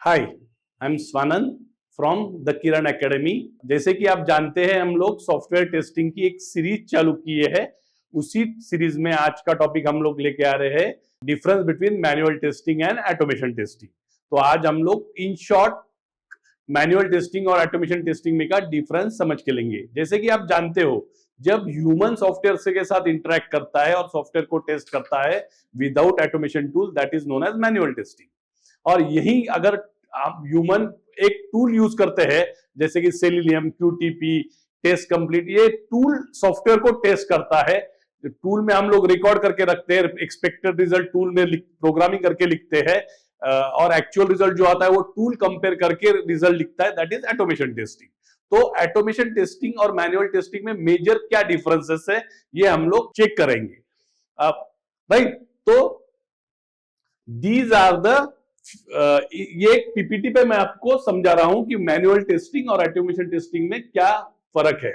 Hi, I am Swanand from the Kiran academy. जैसे कि आप जानते हैं हम लोग सॉफ्टवेयर टेस्टिंग की एक सीरीज चालू किए है। उसी सीरीज में आज का टॉपिक हम लोग लेके आ रहे हैं difference between manual testing and automation testing. तो आज हम लोग इन शॉर्ट मैनुअल टेस्टिंग और ऑटोमेशन टेस्टिंग में का डिफरेंस समझ के लेंगे। जैसे कि आप जानते हो, जब ह्यूमन सॉफ्टवेयर से के साथ इंटरेक्ट करता है और सॉफ्टवेयर को टेस्ट करता है without automation tool, that is known as manual testing. और यही अगर आप ह्यूमन एक टूल यूज करते हैं जैसे कि सेलिनियम, क्यूटीपी, टेस्ट कंप्लीट, ये टूल सॉफ्टवेयर को टेस्ट करता है। टूल में हम लोग रिकॉर्ड करके रखते हैं, एक्सपेक्टेड रिजल्ट टूल में प्रोग्रामिंग करके लिखते हैं और एक्चुअल रिजल्ट जो आता है वो टूल कंपेयर करके रिजल्ट लिखता है, दैट इज ऑटोमेशन टेस्टिंग। तो ऑटोमेशन टेस्टिंग और मैनुअल टेस्टिंग में मेजर क्या डिफरेंसेस है ये हम लोग चेक करेंगे। राइट, तो दीज आर द ये पीपीटी पे मैं आपको समझा रहा हूं कि मैनुअल टेस्टिंग और ऑटोमेशन टेस्टिंग में क्या फर्क है।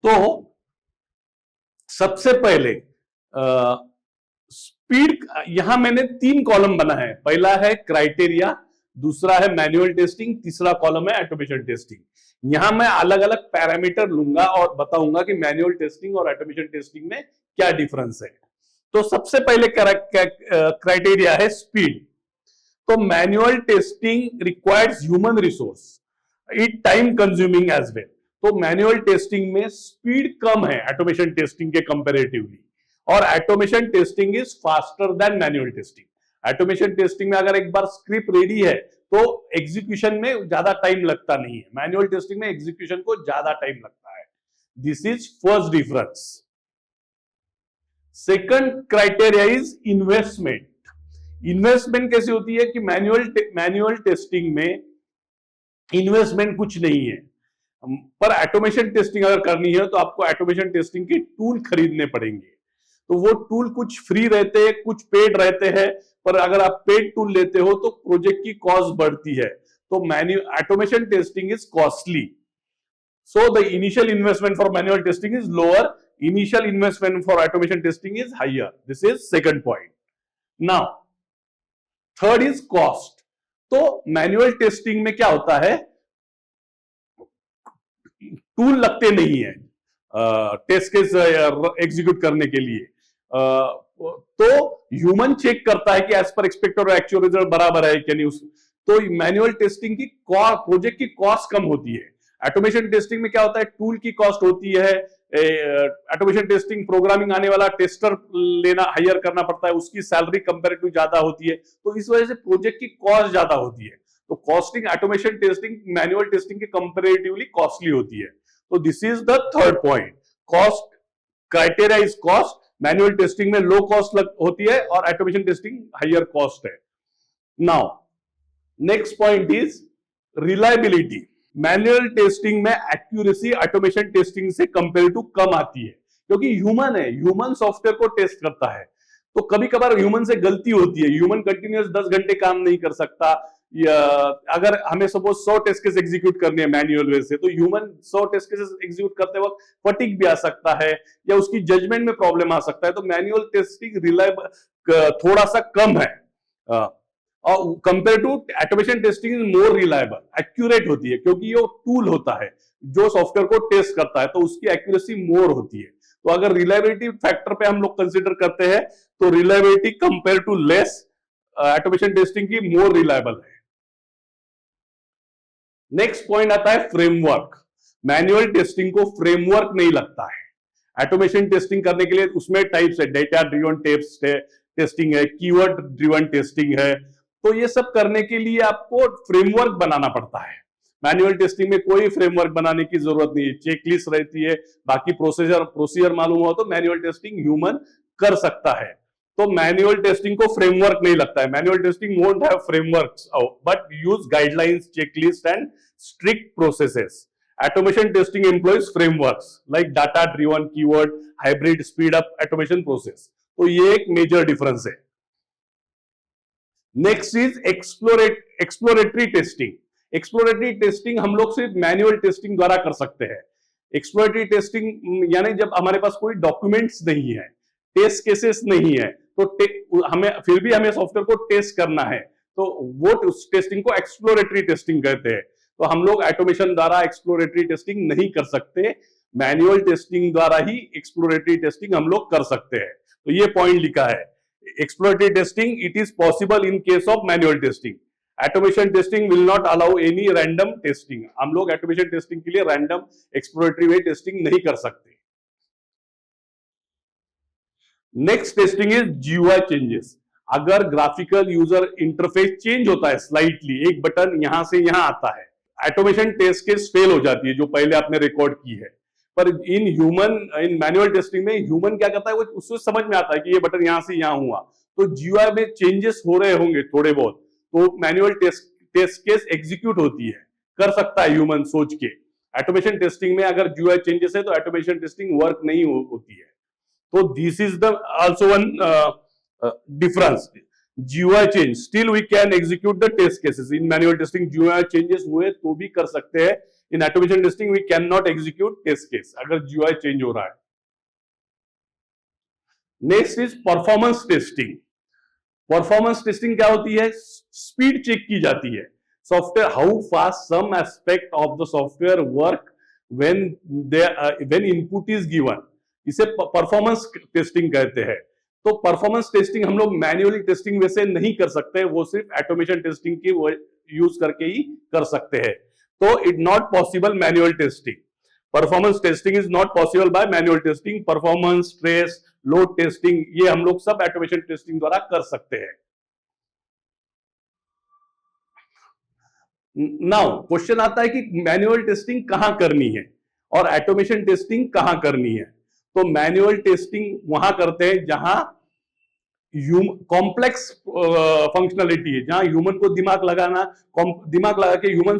तो सबसे पहले स्पीड, यहां मैंने 3 कॉलम बना है। पहला है क्राइटेरिया, दूसरा है मैनुअल टेस्टिंग, तीसरा कॉलम है ऑटोमेशन टेस्टिंग। यहां मैं अलग अलग पैरामीटर लूंगा और बताऊंगा कि मैनुअल टेस्टिंग और ऑटोमेशन टेस्टिंग में क्या डिफरेंस है। तो सबसे पहले क्राइटेरिया है स्पीड। तो manual testing requires human resource, it time consuming as well. तो मैनुअल टेस्टिंग में स्पीड कम है ऑटोमेशन टेस्टिंग के कंपैरेटिवली, और automation testing is faster than manual testing. Automation testing में अगर एक बार स्क्रिप्ट रेडी है तो एग्जीक्यूशन में ज्यादा टाइम लगता नहीं है, मैनुअल टेस्टिंग में एग्जीक्यूशन को ज्यादा टाइम लगता है। This is first difference. Second criteria is investment. Investment कैसे होती है कि मैनुअल टेस्टिंग में इन्वेस्टमेंट कुछ नहीं है, पर ऑटोमेशन टेस्टिंग अगर करनी है तो आपको ऑटोमेशन टेस्टिंग के टूल खरीदने पड़ेंगे। तो वो टूल कुछ फ्री रहते हैं, कुछ पेड रहते हैं, पर अगर आप पेड टूल लेते हो तो प्रोजेक्ट की कॉस्ट बढ़ती है। तो automation testing is costly, so the initial investment for manual testing is lower, initial investment for automation testing is higher. This is second point. Now third is cost. तो manual testing में क्या होता है, tool लगते नहीं है test case execute करने के लिए। तो ह्यूमन चेक करता है कि एज पर एक्सपेक्टेड और एक्चुअल रिजल्ट बराबर है कि नहीं। तो मैनुअल टेस्टिंग की प्रोजेक्ट की कॉस्ट कम होती है। ऑटोमेशन टेस्टिंग में क्या होता है, टूल की कॉस्ट होती है, ऑटोमेशन टेस्टिंग प्रोग्रामिंग आने वाला टेस्टर लेना, हायर करना पड़ता है, उसकी सैलरी कंपैरेटिव ज्यादा होती है। तो इस वजह से प्रोजेक्ट की कॉस्ट ज्यादा होती है। तो costing automation testing manual testing के कंपैरेटिवली कॉस्टली होती है। तो this is the third point. Cost criteria is cost. Manual testing में लो कॉस्ट होती है और ऑटोमेशन टेस्टिंग हायर कॉस्ट है। Now next point is reliability. Manual testing में एक्यूरेसी ऑटोमेशन टेस्टिंग से कंपेयर टू कम आती है, क्योंकि ह्यूमन है, ह्यूमन सॉफ्टवेयर को टेस्ट करता है। तो कभी कभार ह्यूमन से गलती होती है, ह्यूमन कंटिन्यूअस 10 घंटे काम नहीं कर सकता, या अगर हमें सपोज 100 टेस्ट केस एग्जीक्यूट करने हैं मैनुअल वे से, तो ह्यूमन 100 टेस्ट केस एग्जीक्यूट करते वक्त फटीग भी आ सकता है या उसकी जजमेंट में प्रॉब्लम आ सकता है। तो मैनुअल टेस्टिंग रिलायबल थोड़ा सा कम है और compare to automation testing is more reliable, accurate होती है, क्योंकि ये टूल होता है जो सॉफ्टवेयर को टेस्ट करता है, तो उसकी एक्यूरेसी मोर होती है। तो अगर रिलायबिलिटी फैक्टर पे हम लोग कंसीडर करते हैं तो reliability compare to less automation testing की मोर रिलायबल है। नेक्स्ट पॉइंट आता है फ्रेमवर्क। मैनुअल टेस्टिंग को फ्रेमवर्क नहीं लगता है। ऑटोमेशन टेस्टिंग करने के लिए उसमें टाइप्स है, डेटा ड्रिवन टेस्टिंग है, कीवर्ड ड्रिवन टेस्टिंग है। तो ये सब करने के लिए आपको फ्रेमवर्क बनाना पड़ता है। मैनुअल टेस्टिंग में कोई फ्रेमवर्क बनाने की जरूरत नहीं है, चेकलिस्ट रहती है, बाकी प्रोसीजर मालूम हो तो मैनुअल टेस्टिंग ह्यूमन कर सकता है। तो मैनुअल टेस्टिंग को फ्रेमवर्क नहीं लगता है। Manual testing won't have frameworks but use guidelines, checklist and strict processes. Automation testing employees frameworks like data driven, keyword, hybrid, speed up automation process. तो ये एक मेजर डिफरेंस है। Next is exploratory testing. Exploratory testing हम लोग सिर्फ manual testing द्वारा कर सकते हैं। एक्सप्लोरेटरी टेस्टिंग यानी जब हमारे पास कोई डॉक्यूमेंट्स नहीं है, टेस्ट केसेस नहीं है, तो हमें फिर भी हमें सॉफ्टवेयर को टेस्ट करना है, तो वो उस टेस्टिंग को एक्सप्लोरेटरी टेस्टिंग कहते हैं। तो हम लोग ऑटोमेशन द्वारा एक्सप्लोरेटरी टेस्टिंग नहीं कर सकते, मैनुअल टेस्टिंग द्वारा ही एक्सप्लोरेटरी टेस्टिंग हम लोग कर सकते हैं। तो ये पॉइंट लिखा है, exploratory testing it is possible in case of manual testing. Automation testing will not allow any random testing. हम लोग ऑटोमेशन टेस्टिंग के लिए रैंडम एक्सप्लोरेटरी वे टेस्टिंग नहीं कर सकते। Next testing is GUI changes. अगर ग्राफिकल यूजर इंटरफेस चेंज होता है स्लाइटली, एक बटन यहां से यहां आता है, ऑटोमेशन टेस्ट केस फेल हो जाती है जो पहले आपने रिकॉर्ड की है। पर इन मैनुअल टेस्टिंग में ह्यूमन क्या करता है, वो उसको समझ में आता है कि ये बटन यहां से यहां हुआ, तो जीयूआई में चेंजेस हो रहे होंगे थोड़े बहुत, तो मैनुअल टेस्ट केस एग्जीक्यूट होती है, कर सकता है ह्यूमन सोच के। ऑटोमेशन टेस्टिंग में अगर जीयूआई चेंजेस है तो ऑटोमेशन टेस्टिंग वर्क नहीं होती है। So this is the also one difference. GUI change, still we can execute the test cases. In manual testing GUI changes हुए तो भी कर सकते हैं. In automation testing we cannot execute test case अगर GUI change हो रहा है. Next is performance testing. Performance testing क्या होती है? Speed check की जाती है. Software, how fast some aspect of the software work when input is given. इसे परफॉर्मेंस टेस्टिंग कहते हैं। तो परफॉर्मेंस टेस्टिंग हम लोग मैन्युअली टेस्टिंग वैसे नहीं कर सकते, वो सिर्फ ऑटोमेशन टेस्टिंग की यूज करके ही कर सकते हैं। तो it not possible manual testing. Performance testing is not possible by manual testing. Performance, stress, load testing ये हम लोग सब ऑटोमेशन टेस्टिंग द्वारा कर सकते हैं। नाउ क्वेश्चन आता है कि मैन्युअल टेस्टिंग कहां करनी है और ऑटोमेशन टेस्टिंग कहां करनी है। तो मैन्युअल टेस्टिंग वहां करते हैं जहां कॉम्प्लेक्स फंक्शनलिटी है, जहां ह्यूमन को दिमाग लगा के ह्यूमन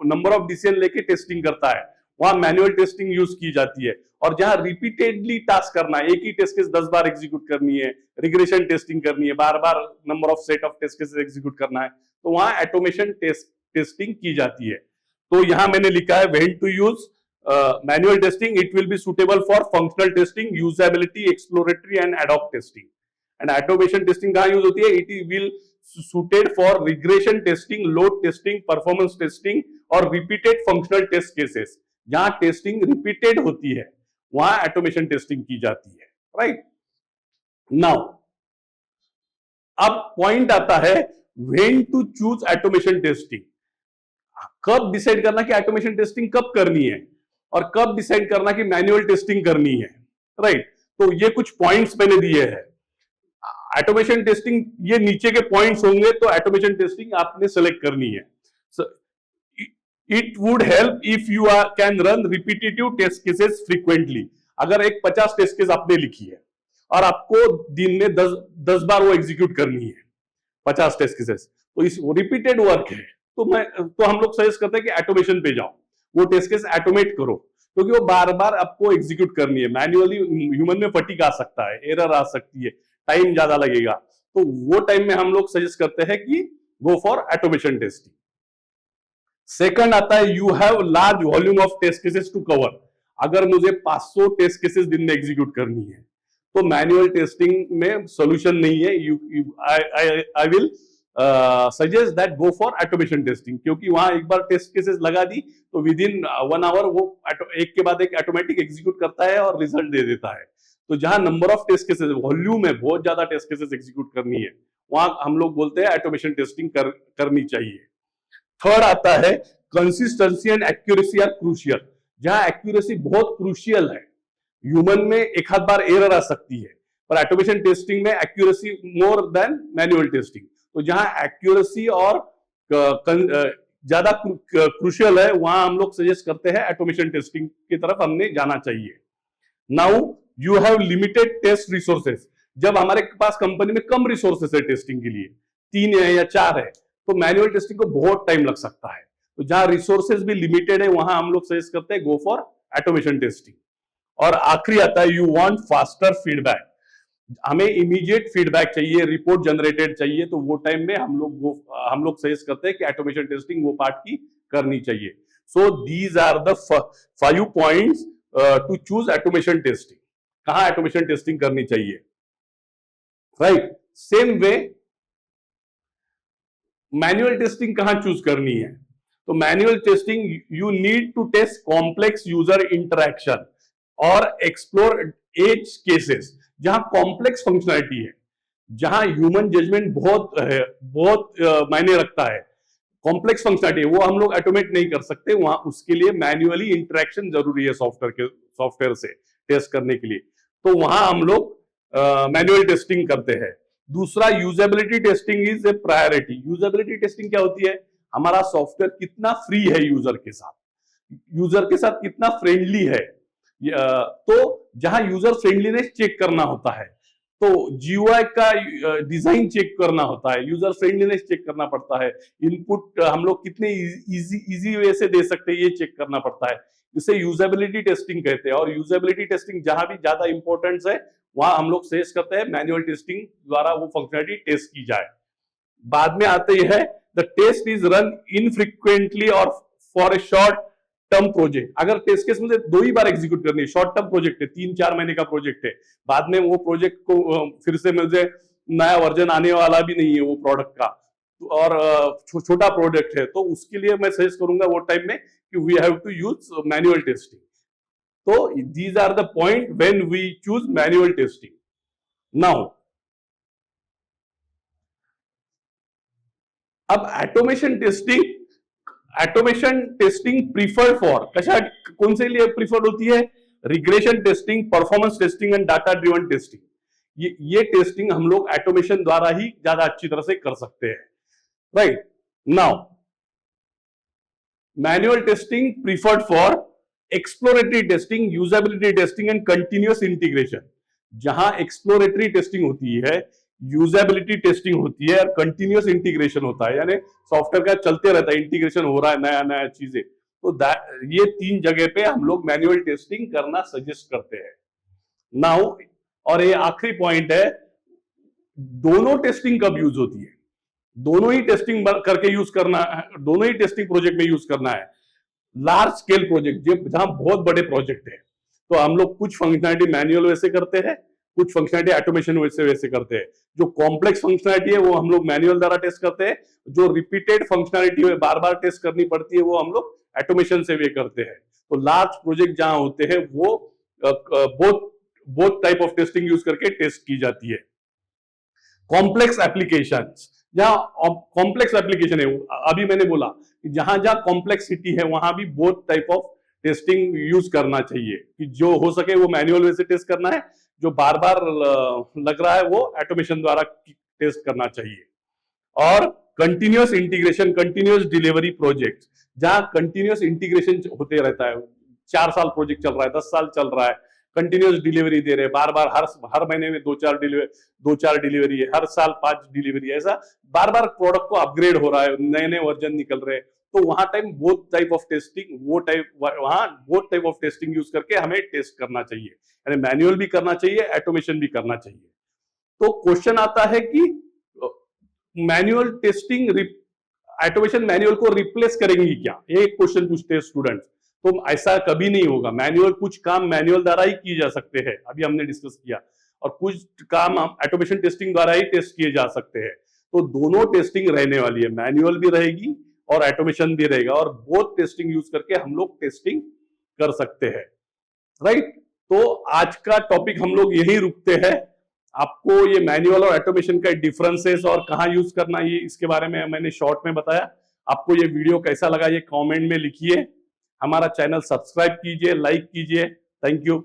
नंबर ऑफ डिसीजन लेके टेस्टिंग करता है, वहां मैन्युअल टेस्टिंग यूज की जाती है। और जहां रिपीटेडली टास्क करना है, एक ही टेस्ट केस 10 बार एग्जीक्यूट करनी है, रिग्रेशन टेस्टिंग करनी है, बार बार number of set of test cases execute करना है, तो वहां ऑटोमेशन टेस्टिंग की जाती है। तो यहां मैंने लिखा है when to use manual testing, it will be suitable for functional testing, usability, exploratory and ad hoc testing. And automation testing कहाँ यूज होती है? It will suited for regression testing, load testing, performance testing और repeated functional test cases. जहां testing repeated होती है वहां automation testing की जाती है, राइट? नाउ अब पॉइंट आता है when to choose automation testing. कब डिसाइड करना कि ऑटोमेशन टेस्टिंग कब करनी है और कब डिसाइड करना कि मैन्युअल टेस्टिंग करनी है, राइट? तो ये कुछ पॉइंट्स मैंने दिए हैं। ऑटोमेशन टेस्टिंग ये नीचे के पॉइंट्स होंगे, तो ऑटोमेशन टेस्टिंग आपने सेलेक्ट करनी है। It would help if you can run repetitive test cases frequently. अगर एक 50 टेस्ट केस आपने लिखी है और आपको दिन में 10 बार वो एग्जीक्यूट करनी है 50 टेस्ट केसेस, तो इस रिपीटेड वर्क है, तो हम लोग सजेस्ट करते हैं कि ऑटोमेशन पे जाओ, वो टेस्ट केस ऑटोमेट करो, क्योंकि वो बार बार आपको एग्जीक्यूट करनी है। मैन्युअली ह्यूमन में फटीग आ सकता है, एरर आ सकती है, टाइम ज्यादा लगेगा, तो वो टाइम में हम लोग सजेस्ट करते हैं कि go for automation testing. Second आता है you have large volume of test cases to cover. अगर मुझे 500 टेस्ट केसेस दिन में एग्जीक्यूट करनी है तो मैन्युअल टेस्टिंग में सोल्यूशन नहीं है। I will suggest that go for automation testing, क्योंकि वहां एक बार टेस्ट केसेस लगा दी तो विद इन 1 आवर वो एक के बाद एक ऑटोमेटिक एग्जीक्यूट करता है और रिजल्ट दे देता है। तो जहां number of test cases, volume है, बहुत ज्यादा टेस्ट केसेस एग्जीक्यूट करनी है, वहां हम लोग बोलते हैं ऑटोमेशन टेस्टिंग करनी चाहिए। थर्ड आता है consistency and accuracy are crucial. जहां एक्यूरेसी बहुत क्रूशियल है, ह्यूमन में एक आध बार एरर आ सकती है, पर ऑटोमेशन टेस्टिंग में accuracy more than manual testing. तो जहां एक्यूरेसी और ज्यादा क्रूशियल है, वहां हम लोग सजेस्ट करते हैं ऑटोमेशन टेस्टिंग की तरफ हमने जाना चाहिए। Now you have limited test resources. जब हमारे पास कंपनी में कम रिसोर्सेज है टेस्टिंग के लिए, 3 है या 4 है, तो मैन्युअल टेस्टिंग को बहुत टाइम लग सकता है। तो जहां रिसोर्सेज भी लिमिटेड है, वहां हम लोग सजेस्ट करते हैं गो फॉर ऑटोमेशन टेस्टिंग। और आखिरी आता है यू वांट फास्टर फीडबैक। हमें इमीडिएट फीडबैक चाहिए, रिपोर्ट जनरेटेड चाहिए, तो वो टाइम में हम लोग सजेस्ट करते हैं कि ऑटोमेशन टेस्टिंग वो पार्ट की करनी चाहिए। So these are the 5 points to choose automation testing. कहां ऑटोमेशन टेस्टिंग करनी चाहिए? Right. Same way manual testing कहां चूज करनी है? तो manual testing you need to test complex user interaction और एक्सप्लोर एज केसेस, जहां कॉम्प्लेक्स फंक्शनैलिटी है, जहां ह्यूमन जजमेंट बहुत मायने रखता है, कॉम्प्लेक्स फंक्शनैलिटी वो हम लोग ऑटोमेट नहीं कर सकते, वहां उसके लिए मैन्युअली इंटरेक्शन जरूरी है सॉफ्टवेयर से टेस्ट करने के लिए, तो वहां हम लोग मैनुअल टेस्टिंग करते हैं। दूसरा, usability testing is a priority. Usability testing क्या होती है? हमारा सॉफ्टवेयर कितना फ्री है यूजर के साथ कितना फ्रेंडली है। तो जहां यूजर फ्रेंडलीनेस चेक करना होता है, तो जीयूआई का डिजाइन चेक करना होता है, यूजर फ्रेंडलीनेस चेक करना पड़ता है, इनपुट हम लोग कितने इजी वे से दे सकते हैं ये चेक करना पड़ता है, इसे यूजेबिलिटी टेस्टिंग कहते हैं। और यूजेबिलिटी टेस्टिंग जहां भी ज्यादा इंपॉर्टेंस है वहां हम लोग सजेस्ट करते हैं मैनुअल टेस्टिंग द्वारा वो फंक्शनलिटी टेस्ट की जाए। बाद में आते हैं the test is run infrequently और for a short term project. अगर टेस्ट केस मुझे 2 ही बार एग्जीक्यूट करनी है, शॉर्ट टर्म प्रोजेक्ट है, 3-4 महीने का प्रोजेक्ट है, बाद में वो प्रोजेक्ट को फिर से मुझे नया वर्जन आने वाला भी नहीं है वो प्रोडक्ट का, और छोटा प्रोडक्ट है, तो उसके लिए मैं सजेस्ट करूंगा वो टाइम में कि we have to use manual testing. तो these are the point when we choose manual testing. Now अब ऑटोमेशन टेस्टिंग प्रीफर्ड फॉर कशा कौन से लिए प्रीफर्ड होती है? Regression testing, performance testing and data driven testing. ये टेस्टिंग हम लोग ऑटोमेशन द्वारा ही ज्यादा अच्छी तरह से कर सकते हैं। Right. Now manual testing preferred for exploratory testing, usability testing and continuous integration. जहां एक्सप्लोरेटरी टेस्टिंग होती है, यूजेबिलिटी टेस्टिंग होती है और कंटिन्यूअस इंटीग्रेशन होता है, यानी सॉफ्टवेयर का चलते रहता है, इंटीग्रेशन हो रहा है नया नया चीजें, तो ये 3 जगह पे हम लोग मैनुअल टेस्टिंग करना सजेस्ट करते हैं। नाउ और ये आखिरी पॉइंट है, दोनों टेस्टिंग कब यूज होती है? दोनों ही टेस्टिंग करके यूज करना है, दोनों ही टेस्टिंग प्रोजेक्ट में यूज करना है। लार्ज स्केल प्रोजेक्ट जहां बहुत बड़े प्रोजेक्ट है, तो हम लोग कुछ फंक्शनैलिटी मैनुअल वैसे करते हैं, कुछ फंक्शनैलिटी ऑटोमेशन वैसे करते हैं। जो कॉम्प्लेक्स फंक्शनैलिटी है वो हम लोग मैनुअल द्वारा टेस्ट करते हैं, जो रिपीटेड फंक्शनैलिटी है बार बार टेस्ट करनी पड़ती है वो हम लोग ऑटोमेशन से भी करते हैं। तो लार्ज प्रोजेक्ट जहां होते हैं वो both type of testing use करके टेस्ट की जाती है। कॉम्प्लेक्स एप्लीकेशंस, जहां कॉम्प्लेक्स एप्लीकेशन है, अभी मैंने बोला कि जहां जहां कॉम्प्लेक्सिटी है वहां भी both type of testing use करना चाहिए, कि जो हो सके वो मैनुअल वे से टेस्ट करना है, जो बार बार लग रहा है वो ऑटोमेशन द्वारा टेस्ट करना चाहिए। और continuous integration, continuous delivery project, जहां कंटिन्यूअस इंटीग्रेशन होते रहता है, 4 साल प्रोजेक्ट चल रहा है, 10 साल चल रहा है, कंटिन्यूअस डिलीवरी दे रहे हैं, बार बार हर महीने में 2-4 डिलीवरी है, हर साल 5 डिलीवरी है, ऐसा बार बार प्रोडक्ट को अपग्रेड हो रहा है, नए नए वर्जन निकल रहे हैं, तो वहां time both type of testing वहां both type of testing use करके हमें टेस्ट करना चाहिए, यानी मैनुअल भी करना चाहिए, ऑटोमेशन भी करना चाहिए। तो क्वेश्चन आता है कि मैनुअल टेस्टिंग ऑटोमेशन मैनुअल को रिप्लेस करेंगी क्या? ये क्वेश्चन पूछते हैं स्टूडेंट्स। तो ऐसा कभी नहीं होगा। मैनुअल, कुछ काम मैनुअल द्वारा ही किए जा सकते हैं, अभी हमने डिस्कस किया, और कुछ काम ऑटोमेशन टेस्टिंग द्वारा ही टेस्ट किए जा सकते हैं। तो दोनों टेस्टिंग रहने वाली है, मैनुअल भी रहेगी और ऑटोमेशन भी रहेगा, और बोथ टेस्टिंग यूज करके हम लोग टेस्टिंग कर सकते हैं। राइट। तो आज का टॉपिक हम लोग यही रुकते हैं। आपको ये मैनुअल और ऑटोमेशन का डिफरेंसेस और कहां यूज करना, ये इसके बारे में मैंने शॉर्ट में बताया। आपको ये वीडियो कैसा लगा ये कमेंट में लिखिए। हमारा चैनल सब्सक्राइब कीजिए, लाइक कीजिए। Thank you.